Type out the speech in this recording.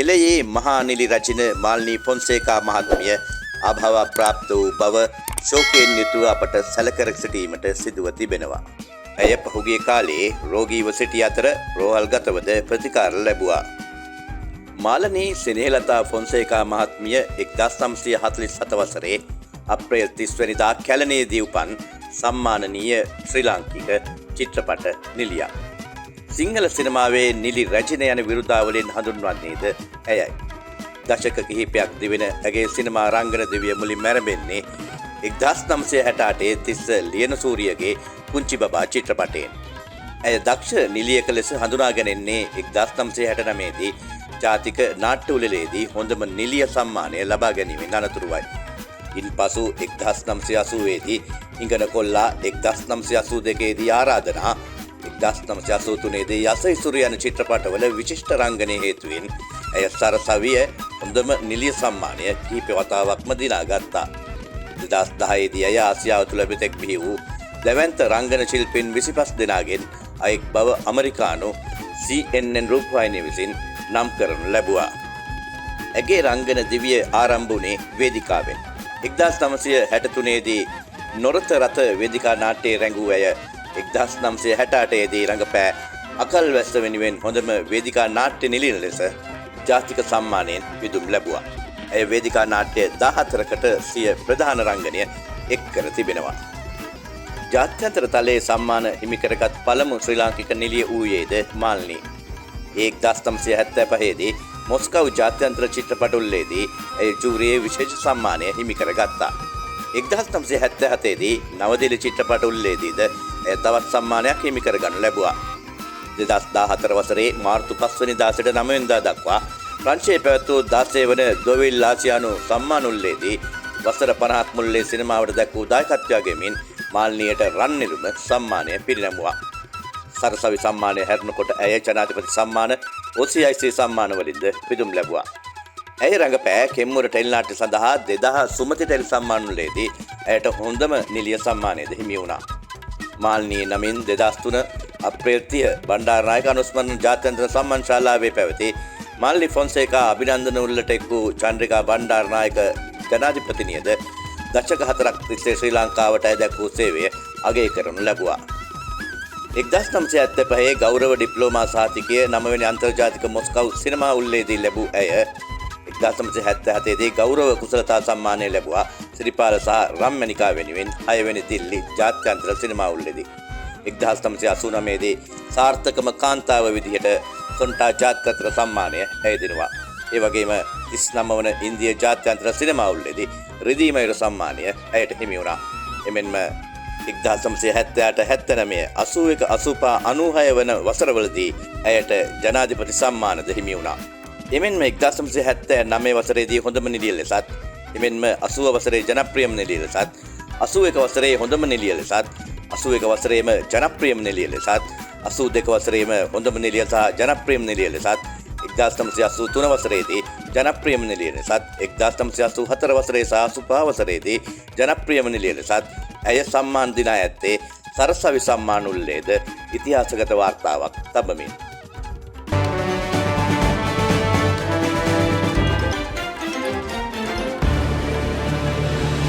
එළයේ මහා නිලි රචන මාල්නී ෆොන්සේකා මහත්මිය අභාව ප්‍රාප්ත වූ බව ශෝකයෙන් යුතුව අපට සැලකර සිටීමට සිදුව තිබෙනවා. ඇය පහුගිය කාලයේ රෝගීව සිටි අතර රෝහල්ගතවද ප්‍රතිකාර ලැබුවා. මාලනී සෙනෙහෙලතා ෆොන්සේකා මහත්මිය 1947 වසරේ අප්‍රේල් 30 වෙනිදා කැලණියේදී උපන් සම්මානනීය ශ්‍රී ලාංකික චිත්‍රපට නිලියක්. සිංහල සිනමාවේ නිලි රැජින යන විරුදාවලින් හඳුන්වන්නේද ඇයයි. දශක කිහිපයක් දිවෙන ඇගේ සිනමා රංගන දිවිය මුලින් මැරඹෙන්නේ 1968 තිස්ස ලියනසූරියගේ පුංචි බබා චිත්‍රපටයෙන්. ඇය දක්ෂ නිලියක ලෙස හඳුනාගැනෙන්නේ 1969 දී ජාතික නාට්‍ය උළෙලේදී හොඳම නිලිය සම්මානය ලබා ගැනීමෙන් අනතුරුවයි. ඉන්පසු 1980 දී හිඟන කොල්ලා, 1982 දී ආරාධනා, 1983 දී යස ඉසුරු යන චිත්‍රපටවල විශිෂ්ට රංගනයේ හේතුවෙන් ඇය සරසවිය හොඳම නිලිය සම්මානය කිහිප වතාවක්ම දිනාගත්තා. 2010 දී ඇය ආසියාව තුළ මෙතෙක් බිහි වූ දැවැන්ත රංගන ශිල්පීන් 25 දෙනාගෙන් අයෙක් බව ඇමරිකානු CNN රූපවාහිනිය විසින් නම් කරනු ලැබුවා. ඇගේ රංගන දිවිය ආරම්භ වුණේ වේදිකාවෙන්. 1963 දී නොරත රත වේදිකා නාට්‍යයේ රැඟූ ඇය 1968 දී රඟපෑ අකල්වැස්ස වෙනුවෙන් හොඳම වේදිකා නාට්‍ය නිලියන ලෙස ජාතික සම්මානයෙන් විදුම් ලැබුවා. ඇය වේදිකා නාට්‍ය 14කට සිය ප්‍රධාන රංගනය එක් කර තිබෙනවා. ජාත්‍යන්තර තලයේ සම්මාන හිමි කරගත් පළමු ශ්‍රී ලාංකික නිලිය වූයේද මාල්නී. 1975 දී මොස්කව් ජාත්‍යන්තර චිත්‍රපට උළෙලේදී ඇය ජූරියේ විශේෂ සම්මානය හිමි කරගත්තා. 1977 දී නවදිල්ලි චිත්‍රපට උළෙලේදීද ඇය තවත් සම්මානයක් හිමි කරගනු ලැබුවා. 2014 වසරේ මාර්තු 5 වෙනිදා සිට 9 වෙනිදා දක්වා ප්‍රංශයේ පැවැත් වූ 16 වන දොවිල් ආසියානු සම්මාන උළෙලේදී වසර 50ක් මුළුල්ලේ සිනමාවට දැක් වූ දායකත්වය ගෙමින් මාල්නියට රන් නිරුම සම්මානය පිරිනැමුවා. සරසවි සම්මානය හැරුණකොට ඇය ජනාධිපති සම්මාන, OCIC සම්මාන වලින්ද පිදුම් ලැබුවා. ඇය රඟපෑ කෙම්මුර ටෙලිනාට්‍ය සඳහා 2000 සුමති ටෙලි සම්මානවලදී ඇයට හොඳම නිලිය සම්මානයද හිමි වුණා. මාල්නී නමින් 2003 අප්‍රේල් 30 බණ්ඩාරනායක අනුස්මරණ ජාත්‍යන්තර සම්මාන ශාලාවේ පැවති මාල්නී ෆොන්සේකා අභිනන්දන උළෙලට එක් වූ චන්ද්‍රිකා බණ්ඩාරනායක ජනාධිපතිනියද දශක 4ක් තිස්සේ ශ්‍රී ලංකාවට ඇය දැක් වූ සේවය අගය කරනු ලැබුවා. 1975 ගෞරව ඩිප්ලෝමා සහතිකය 9 වෙනි අන්තර්ජාතික මොස්කව් සිනමා උළෙලේදී ලැබූ ඇය 1977 දී ගෞරව කුසලතා සම්මානය ලැබුවා සිරිපාල සහ රම්මැණිකා වෙනුවෙන් 6 වෙනි දිල්ලි ජාත්‍යන්තර සිනමා උළෙලේදී. 1989 දී සාර්ථකම කාන්තාව විදිහට සොන්ටා ජාත්‍යන්තර සම්මානය ඇය දිනුවා. ඒ වගේම 39 වන ඉන්දිය ජාත්‍යන්තර සිනමා උළෙලේදී රිදී මයුර සම්මානය ඇයට හිමි වුණා. එමෙන්ම 1978 79 81 85 96 වන වසරවලදී ඇයට ජනාධිපති සම්මානද හිමි වුණා. එමෙන්ම 1979 වසරේදී හොඳම නිලිය ලෙසත්, එමෙන්ම 80 වසරේ ජනප්‍රියම නිලිය ලෙසත්, 81 වසරේ හොඳම නිලිය ලෙසත්, 81 වසරේම ජනප්‍රියම නිලිය ලෙසත්, 82 වසරේම හොඳම නිලිය සහ ජනප්‍රියම නිලිය ලෙසත්, 1983 වසරේදී ජනප්‍රියම නිලිය ලෙසත්, 1984 වසරේ සහ 85 වසරේදී ජනප්‍රියම නිලිය ලෙසත් ඇය සම්මාන දිනා ඇත්තේ සරසවි සම්මාන උළෙලේද ඉතිහාසගත වාර්තාවක් තබමින්.